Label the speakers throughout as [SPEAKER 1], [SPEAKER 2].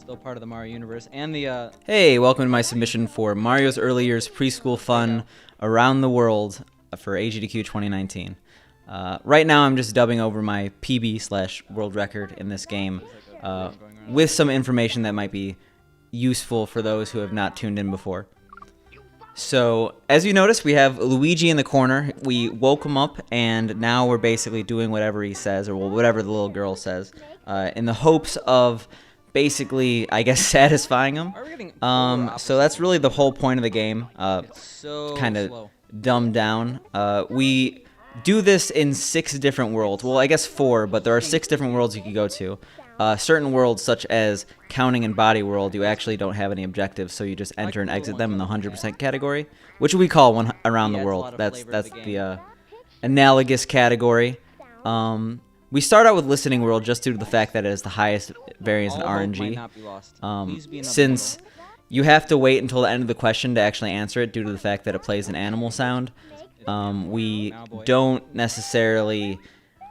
[SPEAKER 1] Still part of the Mario universe, and the
[SPEAKER 2] Hey, welcome to my submission for Mario's Early Years Preschool Fun Around the World for AGDQ 2019. Right now I'm just dubbing over my PB/world record in this game with some information that might be useful for those who have not tuned in before. So, as you notice, we have Luigi in the corner. We woke him up, and now we're basically doing whatever he says, or whatever the little girl says, in the hopes of basically, I guess, satisfying him. So that's really the whole point of the game, kind of dumbed down. We do this in 6 different worlds. Well, I guess 4, but there are 6 different worlds you can go to. Certain worlds, such as Counting and Body World, you actually don't have any objectives, so you just enter and exit them in the 100% category, which we call one around the world. That's the analogous category. We start out with Listening World just due to the fact that it is the highest variance in RNG. Since you have to wait until the end of the question to actually answer it due to the fact that it plays an animal sound, we don't necessarily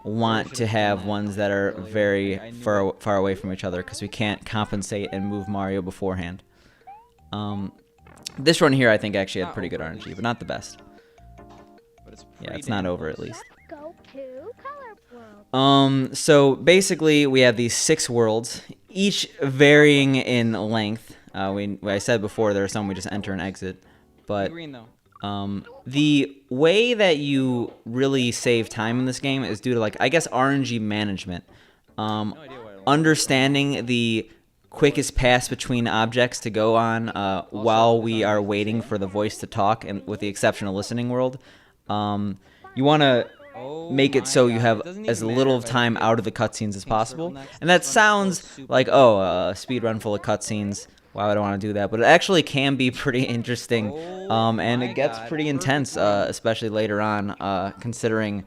[SPEAKER 2] want to have ones that are very far away from each other because we can't compensate and move Mario beforehand. This one here I think actually had pretty good RNG, but not the best. Yeah, it's not over at least. So basically we have these 6 worlds, each varying in length. I said before there are some we just enter and exit, but the way that you really save time in this game is due to, like, I guess, RNG management. Understanding the quickest pass between objects to go on while we are waiting for the voice to talk, and with the exception of Listening World. You want to make it so you have as little time out of the cutscenes as possible. And that sounds like, oh, a speedrun full of cutscenes. Why would I want to do that? But it actually can be pretty interesting, and it gets pretty intense, especially later on, considering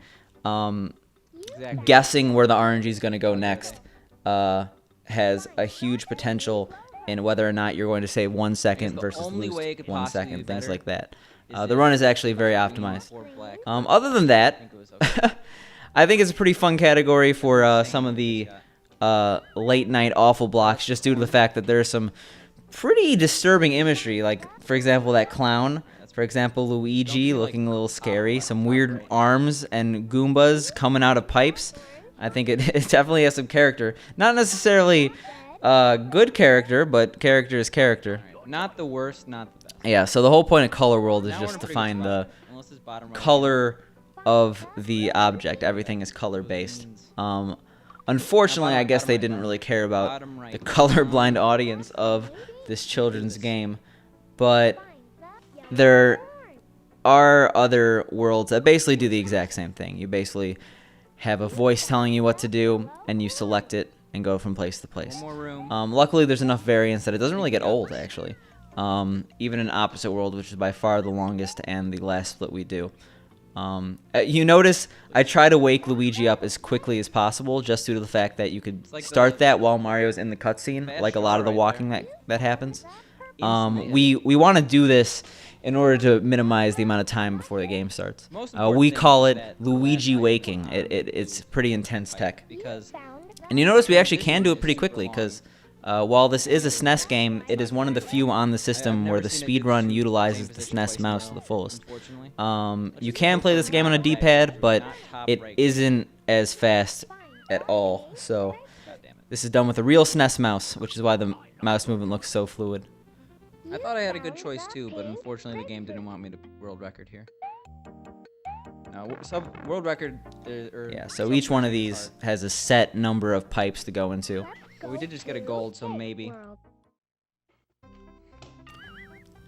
[SPEAKER 2] guessing where the RNG is going to go next has a huge potential in whether or not you're going to save 1 second versus lose 1 second, things like that. The run is actually very optimized. Other than that, I think it's a pretty fun category for some of the late night awful blocks, just due to the fact that there's some pretty disturbing imagery, like, for example, that clown, for example, Luigi looking a little scary, some weird arms and Goombas coming out of pipes. I think it definitely has some character. Not necessarily good character, but character is character.
[SPEAKER 1] Not the worst, not the best.
[SPEAKER 2] Yeah, so the whole point of Color World is just to find the color of the object. Everything is color-based. Unfortunately, I guess they didn't really care about the colorblind audience of this children's game, but there are other worlds that basically do the exact same thing. You basically have a voice telling you what to do, and you select it and go from place to place. Luckily, there's enough variance that it doesn't really get old, actually. Even in Opposite World, which is by far the longest and the last split we do. You notice I try to wake Luigi up as quickly as possible, just due to the fact that you could start that while Mario's in the cutscene, like a lot of the walking that happens. We want to do this in order to minimize the amount of time before the game starts. We call it Luigi waking. It's pretty intense tech. And you notice we actually can do it pretty quickly, because while this is a SNES game, it is one of the few on the system where the speedrun utilizes the SNES mouse to the fullest. You can play this game on a D-pad, but it isn't as fast at all. So this is done with a real SNES mouse, which is why the mouse movement looks so fluid.
[SPEAKER 1] I thought I had a good choice too, but unfortunately the game didn't want me to world record here. World record.
[SPEAKER 2] Yeah, so each one of these has a set number of pipes to go into.
[SPEAKER 1] Well, we did just get a gold, so maybe.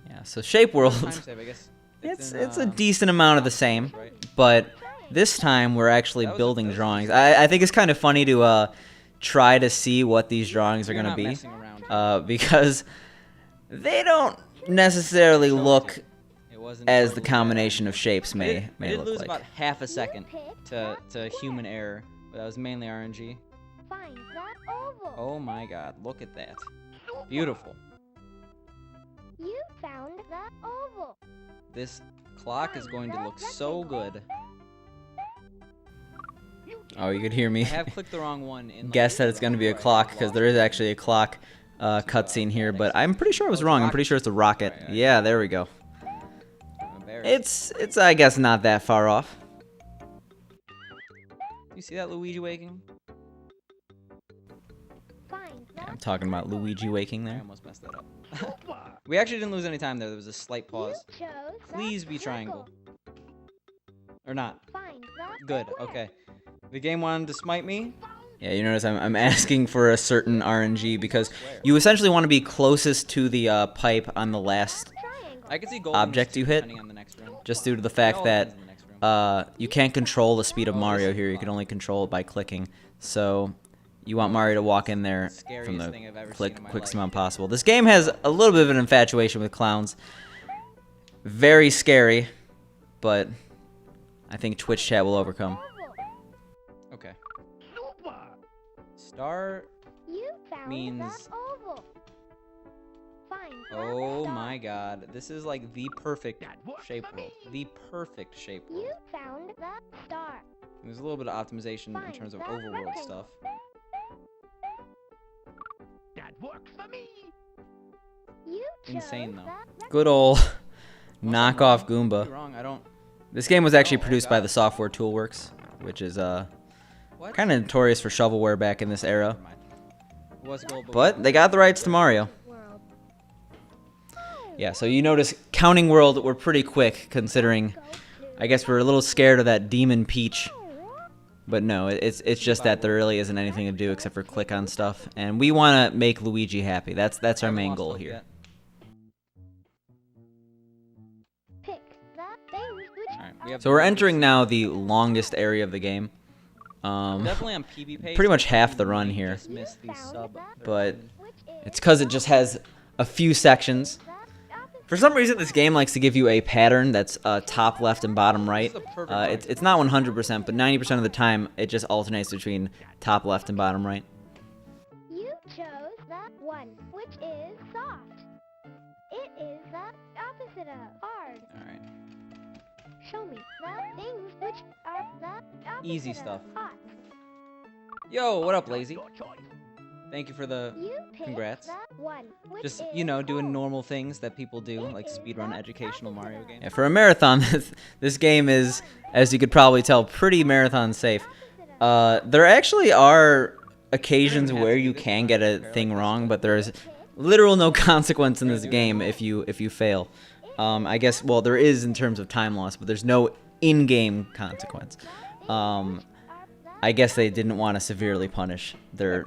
[SPEAKER 2] Yeah, so Shape World, it's a decent amount of the same, but this time we're actually building drawings. I think it's kind of funny to try to see what these drawings are going to be, because they don't necessarily look as the combination of shapes may look like.
[SPEAKER 1] It lose about half a second to human error, but that was mainly RNG. Oh my god, look at that. Beautiful.
[SPEAKER 3] You found the oval.
[SPEAKER 1] This clock is going to look so good.
[SPEAKER 2] Oh, you could hear me
[SPEAKER 1] I have clicked the wrong one.
[SPEAKER 2] guess that it's going to be a clock, because there is actually a clock cutscene here, but I'm pretty sure I was wrong. I'm pretty sure it's a rocket. Yeah, there we go. It's I guess not that far off.
[SPEAKER 1] You see that Luigi waking?
[SPEAKER 2] Yeah, I'm talking about Luigi waking
[SPEAKER 1] I
[SPEAKER 2] there.
[SPEAKER 1] almost messed that up. We actually didn't lose any time there. There was a slight pause. Please be triangle. Or not. Good, okay. The game wanted to smite me.
[SPEAKER 2] Yeah, you notice I'm asking for a certain RNG because you essentially want to be closest to the pipe on the last
[SPEAKER 1] I can see
[SPEAKER 2] object you hit,
[SPEAKER 1] on the next room.
[SPEAKER 2] just due to the fact that you can't control the speed of Mario here. You can only control it by clicking. So you want Mario to walk in there from the quickest amount possible. This game has a little bit of an infatuation with clowns. Very scary, but I think Twitch chat will overcome.
[SPEAKER 1] Okay. Star means... Oh my god. This is like the perfect shape world. The perfect shape world.
[SPEAKER 3] You found the star.
[SPEAKER 1] There's a little bit of optimization in terms of overworld stuff.
[SPEAKER 4] That works for me.
[SPEAKER 1] Insane though.
[SPEAKER 2] Good old knockoff Goomba.
[SPEAKER 1] Wrong. I don't...
[SPEAKER 2] This game was actually produced by the software Toolworks, which is kind of notorious for shovelware back in this era. But they got the rights to Mario. Yeah, so you notice counting world, we're pretty quick considering, I guess we're a little scared of that Demon Peach. But no, it's just that there really isn't anything to do except for click on stuff. And we want to make Luigi happy. That's our main goal here. So we're entering now the longest area of the game.
[SPEAKER 1] Definitely on PB page.
[SPEAKER 2] Pretty much half the run here. But it's because it just has a few sections. For some reason, this game likes to give you a pattern that's top left and bottom right. It's not 100%, but 90% of the time, it just alternates between top left and bottom right.
[SPEAKER 3] You chose the one, which is soft. It is the opposite of hard.
[SPEAKER 1] Alright.
[SPEAKER 3] Show me the things which are the opposite
[SPEAKER 1] Easy stuff.
[SPEAKER 3] of hot.
[SPEAKER 1] Yo, what up, Lazy? Thank you for the
[SPEAKER 3] You picked
[SPEAKER 1] congrats.
[SPEAKER 3] the one, which
[SPEAKER 1] Just,
[SPEAKER 3] is
[SPEAKER 1] you know, doing
[SPEAKER 3] cold.
[SPEAKER 1] normal things that people do, like speedrun educational Mario games.
[SPEAKER 2] Yeah, for a marathon, this game is, as you could probably tell, pretty marathon safe. There actually are occasions where you can get a thing wrong, but there's literal no consequence in this game if you fail. I guess, well, there is in terms of time loss, but there's no in-game consequence. I guess they didn't want to severely punish the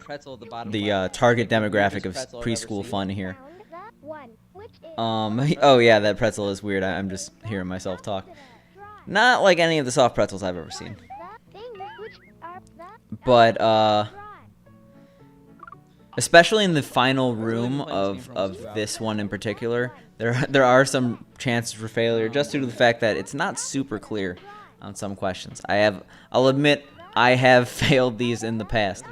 [SPEAKER 2] target demographic of preschool fun here. Oh yeah, that pretzel is weird. I'm just hearing myself talk. Not like any of the soft pretzels I've ever seen. But especially in the final room of this one in particular, there are some chances for failure just due to the fact that it's not super clear on some questions. I'll admit I have failed these in the past,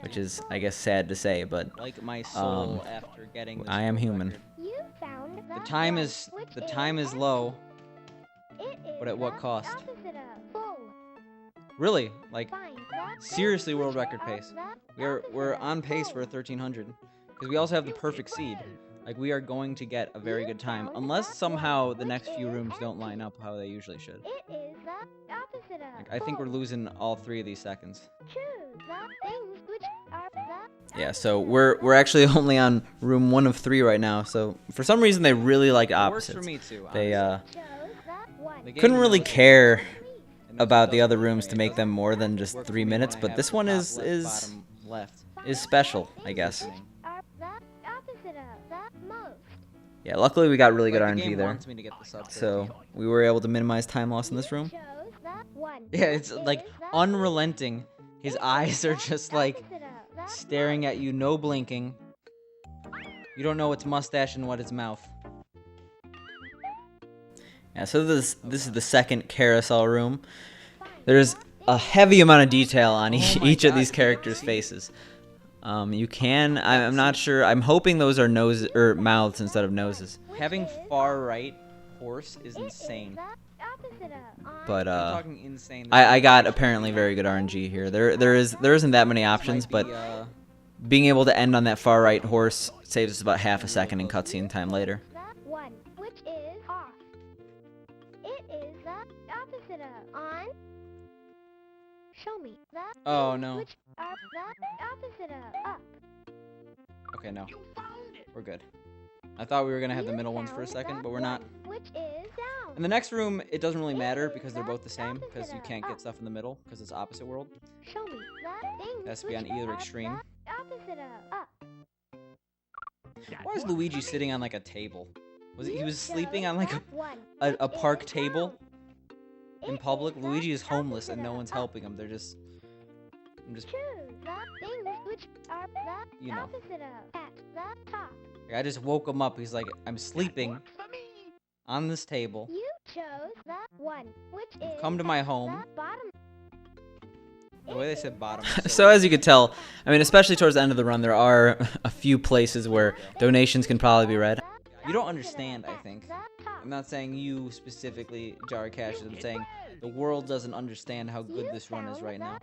[SPEAKER 2] which is, I guess, sad to say, but
[SPEAKER 1] Like my soul after getting this
[SPEAKER 2] I am human.
[SPEAKER 3] You found
[SPEAKER 1] The time is low, but at what cost? Really? Like, seriously, world record pace. We're on pace for a 1300 because we also have the perfect seed. Like, we are going to get a very good time unless somehow the next few rooms don't line up how they usually should. Like, I think we're losing all 3 of these seconds.
[SPEAKER 2] Yeah, so we're actually only on room 1 of 3 right now. So for some reason they really like opposites.
[SPEAKER 1] Works for me too.
[SPEAKER 2] They
[SPEAKER 1] The game
[SPEAKER 2] couldn't really
[SPEAKER 1] knows
[SPEAKER 2] care
[SPEAKER 1] and
[SPEAKER 2] about the
[SPEAKER 1] doesn't
[SPEAKER 2] other
[SPEAKER 1] work
[SPEAKER 2] rooms
[SPEAKER 1] for
[SPEAKER 2] to
[SPEAKER 1] me. It
[SPEAKER 2] make them
[SPEAKER 1] doesn't
[SPEAKER 2] more than just
[SPEAKER 1] work for
[SPEAKER 2] 3
[SPEAKER 1] me
[SPEAKER 2] minutes,
[SPEAKER 1] when I
[SPEAKER 2] but
[SPEAKER 1] have
[SPEAKER 2] this
[SPEAKER 1] the
[SPEAKER 2] one
[SPEAKER 1] top
[SPEAKER 2] is
[SPEAKER 1] left, bottom left.
[SPEAKER 2] special, I guess.
[SPEAKER 3] Most.
[SPEAKER 2] Yeah, luckily we got really good
[SPEAKER 1] Like, the
[SPEAKER 2] RNG
[SPEAKER 1] game
[SPEAKER 2] there.
[SPEAKER 1] wants me to get the sub
[SPEAKER 2] So we were able to minimize time loss in this room.
[SPEAKER 1] Yeah, it's like unrelenting. His eyes are just like staring at you, no blinking. You don't know what's mustache and what is mouth.
[SPEAKER 2] Yeah, so this is the second carousel room. There's a heavy amount of detail on each of these characters' faces. You can, I'm not sure, I'm hoping those are noses or mouths instead of noses.
[SPEAKER 1] Having far right horse is insane.
[SPEAKER 2] But
[SPEAKER 1] I'm talking insane.
[SPEAKER 2] I got apparently very good RNG here. There isn't that many options, but being able to end on that far right horse saves us about half a second in cutscene time later.
[SPEAKER 3] The 1, which is off. It is the opposite of on. Show me the
[SPEAKER 1] Oh,
[SPEAKER 3] things
[SPEAKER 1] no.
[SPEAKER 3] which are the opposite of up.
[SPEAKER 1] Okay, no.
[SPEAKER 4] You found it.
[SPEAKER 1] We're good. I thought we were gonna have the
[SPEAKER 3] You
[SPEAKER 1] middle ones for a
[SPEAKER 3] found
[SPEAKER 1] second,
[SPEAKER 3] the
[SPEAKER 1] but we're not.
[SPEAKER 3] 1, which is down.
[SPEAKER 1] In the next room, it doesn't really
[SPEAKER 3] It
[SPEAKER 1] matter
[SPEAKER 3] is
[SPEAKER 1] because they're
[SPEAKER 3] the
[SPEAKER 1] both the same, because you
[SPEAKER 3] opposite
[SPEAKER 1] can't
[SPEAKER 3] of
[SPEAKER 1] get
[SPEAKER 3] up.
[SPEAKER 1] stuff in the middle, because it's opposite world.
[SPEAKER 3] Show me the things
[SPEAKER 1] It has to be on
[SPEAKER 3] which
[SPEAKER 1] either
[SPEAKER 3] are
[SPEAKER 1] extreme.
[SPEAKER 3] the opposite of up.
[SPEAKER 4] That
[SPEAKER 1] Why is
[SPEAKER 4] works
[SPEAKER 1] Luigi
[SPEAKER 4] for me.
[SPEAKER 1] sitting on like a table? Was he
[SPEAKER 3] You
[SPEAKER 1] was sleeping
[SPEAKER 3] chose
[SPEAKER 1] on like
[SPEAKER 3] the 1,
[SPEAKER 1] a
[SPEAKER 3] which
[SPEAKER 1] park
[SPEAKER 3] is
[SPEAKER 1] table
[SPEAKER 3] down.
[SPEAKER 1] in
[SPEAKER 3] It
[SPEAKER 1] public?
[SPEAKER 3] is the
[SPEAKER 1] Luigi is homeless and
[SPEAKER 3] opposite
[SPEAKER 1] no
[SPEAKER 3] of
[SPEAKER 1] one's
[SPEAKER 3] up.
[SPEAKER 1] helping him. They're just, I'm just,
[SPEAKER 3] Choose the things which are the
[SPEAKER 1] You know.
[SPEAKER 3] opposite of at the top.
[SPEAKER 1] I just woke him up. He's like, I'm
[SPEAKER 4] That
[SPEAKER 1] sleeping
[SPEAKER 4] works for me.
[SPEAKER 1] on this table.
[SPEAKER 3] You chose the 1, which
[SPEAKER 1] You've
[SPEAKER 3] is
[SPEAKER 1] come to my
[SPEAKER 3] at
[SPEAKER 1] home.
[SPEAKER 3] the bottom.
[SPEAKER 1] The way they said bottom. is
[SPEAKER 2] So
[SPEAKER 1] weird.
[SPEAKER 2] as you could tell, I mean, especially towards the end of the run, there are a few places where donations can probably be read.
[SPEAKER 1] You don't understand, I think. I'm not saying you specifically, Jar Cash. I'm saying the world doesn't understand how good this run is right now.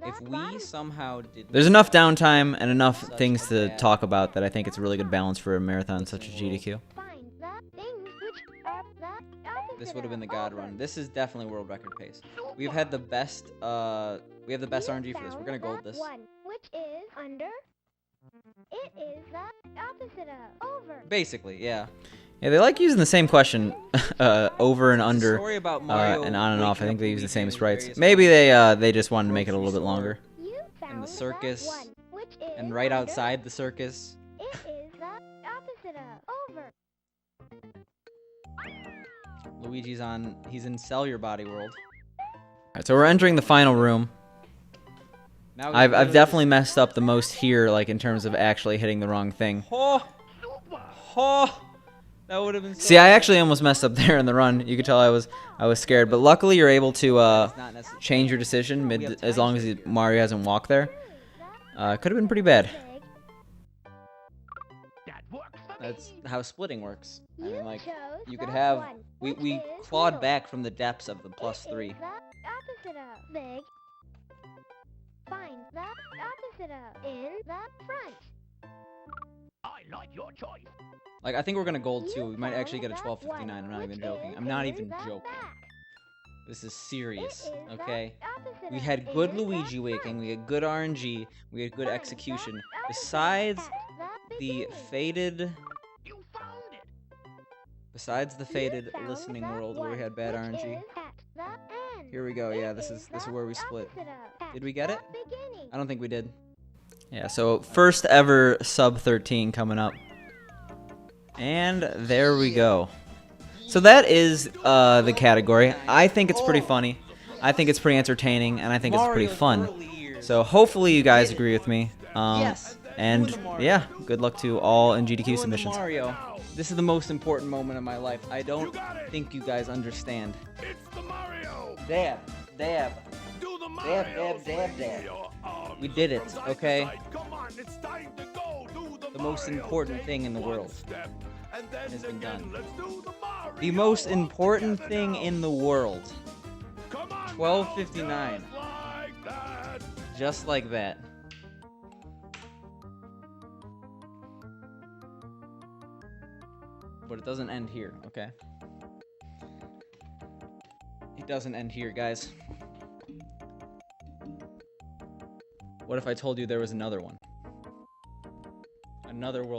[SPEAKER 1] If we somehow did,
[SPEAKER 2] There's enough downtime and enough things to talk about that I think it's a really good balance for a marathon such as GDQ.
[SPEAKER 1] this would have been the God run. This is definitely world record pace. We've had the best. We have the best RNG for this. We're gonna gold this.
[SPEAKER 3] Which is under. It is the opposite of over.
[SPEAKER 1] Basically, yeah.
[SPEAKER 2] Yeah, they like using the same question over and
[SPEAKER 1] It's a
[SPEAKER 2] under
[SPEAKER 1] story about Mario
[SPEAKER 2] and on and off. I
[SPEAKER 1] waking
[SPEAKER 2] think
[SPEAKER 1] up
[SPEAKER 2] they use the
[SPEAKER 1] Luigi
[SPEAKER 2] same
[SPEAKER 1] in
[SPEAKER 2] sprites.
[SPEAKER 1] various
[SPEAKER 2] Maybe
[SPEAKER 1] homes.
[SPEAKER 2] they just wanted to make it a little bit
[SPEAKER 1] Grocery store.
[SPEAKER 2] longer.
[SPEAKER 3] You found
[SPEAKER 1] the circus,
[SPEAKER 3] 1, which is
[SPEAKER 1] And right
[SPEAKER 3] under.
[SPEAKER 1] outside the circus,
[SPEAKER 3] It is the opposite of over.
[SPEAKER 1] Luigi's on. He's in Sell Your Body World.
[SPEAKER 2] Alright, so we're entering the final room.
[SPEAKER 1] Now
[SPEAKER 2] I've definitely messed up the most here, like in terms of actually hitting the wrong thing.
[SPEAKER 1] Oh, oh, that would have been. So
[SPEAKER 2] See, I actually almost messed up there in the run. You could tell I was scared, but luckily you're able to
[SPEAKER 1] It's not necessary.
[SPEAKER 2] change your decision
[SPEAKER 1] We
[SPEAKER 2] mid
[SPEAKER 1] have
[SPEAKER 2] as
[SPEAKER 1] time
[SPEAKER 2] long as
[SPEAKER 1] to-
[SPEAKER 2] Mario hasn't walked there. Could have been pretty bad.
[SPEAKER 3] Big.
[SPEAKER 4] That works for
[SPEAKER 1] That's
[SPEAKER 4] me.
[SPEAKER 1] how splitting works. I
[SPEAKER 3] You
[SPEAKER 1] mean, like,
[SPEAKER 3] chose
[SPEAKER 1] you could
[SPEAKER 3] the
[SPEAKER 1] have.
[SPEAKER 3] 1,
[SPEAKER 1] We
[SPEAKER 3] which is
[SPEAKER 1] clawed
[SPEAKER 3] middle.
[SPEAKER 1] back from the depths of the
[SPEAKER 3] It
[SPEAKER 1] plus
[SPEAKER 3] is
[SPEAKER 1] 3.
[SPEAKER 3] the opposite of big. Find the opposite of in the front.
[SPEAKER 4] I like your choice.
[SPEAKER 1] Like, I think we're gonna gold
[SPEAKER 3] You
[SPEAKER 1] too. We might actually get a
[SPEAKER 3] found the
[SPEAKER 1] 1259. I'm not
[SPEAKER 3] 1,
[SPEAKER 1] even
[SPEAKER 3] which
[SPEAKER 1] joking.
[SPEAKER 3] is
[SPEAKER 1] I'm not
[SPEAKER 3] in
[SPEAKER 1] even
[SPEAKER 3] the
[SPEAKER 1] joking.
[SPEAKER 3] back.
[SPEAKER 1] This is
[SPEAKER 3] It
[SPEAKER 1] serious,
[SPEAKER 3] is the
[SPEAKER 1] okay?
[SPEAKER 3] opposite
[SPEAKER 1] We
[SPEAKER 3] of
[SPEAKER 1] had good
[SPEAKER 3] in the
[SPEAKER 1] Luigi waking.
[SPEAKER 3] front.
[SPEAKER 1] We had good RNG. We had good
[SPEAKER 3] Find the
[SPEAKER 1] execution.
[SPEAKER 3] opposite
[SPEAKER 1] Besides
[SPEAKER 3] at the
[SPEAKER 1] the
[SPEAKER 3] beginning.
[SPEAKER 1] faded,
[SPEAKER 4] You found it.
[SPEAKER 1] besides the
[SPEAKER 3] You
[SPEAKER 1] faded
[SPEAKER 3] found
[SPEAKER 1] listening
[SPEAKER 3] the
[SPEAKER 1] world where we
[SPEAKER 3] 1,
[SPEAKER 1] had bad
[SPEAKER 3] which
[SPEAKER 1] RNG.
[SPEAKER 3] is at the end.
[SPEAKER 1] Here we go. Yeah,
[SPEAKER 3] It
[SPEAKER 1] this is
[SPEAKER 3] the
[SPEAKER 1] where we split.
[SPEAKER 3] opposite of at
[SPEAKER 1] Did we get
[SPEAKER 3] the
[SPEAKER 1] it?
[SPEAKER 3] beginning.
[SPEAKER 1] I don't think we did.
[SPEAKER 2] Yeah, so first ever sub 13 coming up. And there we go. So that is the category. I think it's pretty funny. I think it's pretty entertaining, and I think it's pretty fun. So hopefully you guys agree with me.
[SPEAKER 1] Yes.
[SPEAKER 2] And
[SPEAKER 1] Doing the Mario.
[SPEAKER 2] yeah, good luck to all in GDQ
[SPEAKER 1] Doing the
[SPEAKER 2] submissions.
[SPEAKER 1] Mario. This is the most important moment of my life. I don't think you guys understand.
[SPEAKER 4] It's the Mario.
[SPEAKER 1] Dab, dab.
[SPEAKER 4] Do the
[SPEAKER 1] Dab,
[SPEAKER 4] Mario.
[SPEAKER 1] dab, dab, dab.
[SPEAKER 4] Swing your arms
[SPEAKER 1] We did it,
[SPEAKER 4] from side to
[SPEAKER 1] okay?
[SPEAKER 4] side. Come on, it's time to go. Do the
[SPEAKER 1] most
[SPEAKER 4] Mario.
[SPEAKER 1] important
[SPEAKER 4] Take
[SPEAKER 1] thing in the
[SPEAKER 4] one
[SPEAKER 1] world
[SPEAKER 4] step, and then
[SPEAKER 1] has been
[SPEAKER 4] again,
[SPEAKER 1] done.
[SPEAKER 4] let's do the Mario.
[SPEAKER 1] The most
[SPEAKER 4] all
[SPEAKER 1] important
[SPEAKER 4] together
[SPEAKER 1] thing
[SPEAKER 4] now.
[SPEAKER 1] in the world.
[SPEAKER 4] Come on now,
[SPEAKER 1] 12:59.
[SPEAKER 4] just like that.
[SPEAKER 1] Just like that. But it doesn't end here, okay? It doesn't end here, guys. What if I told you there was another one? Another world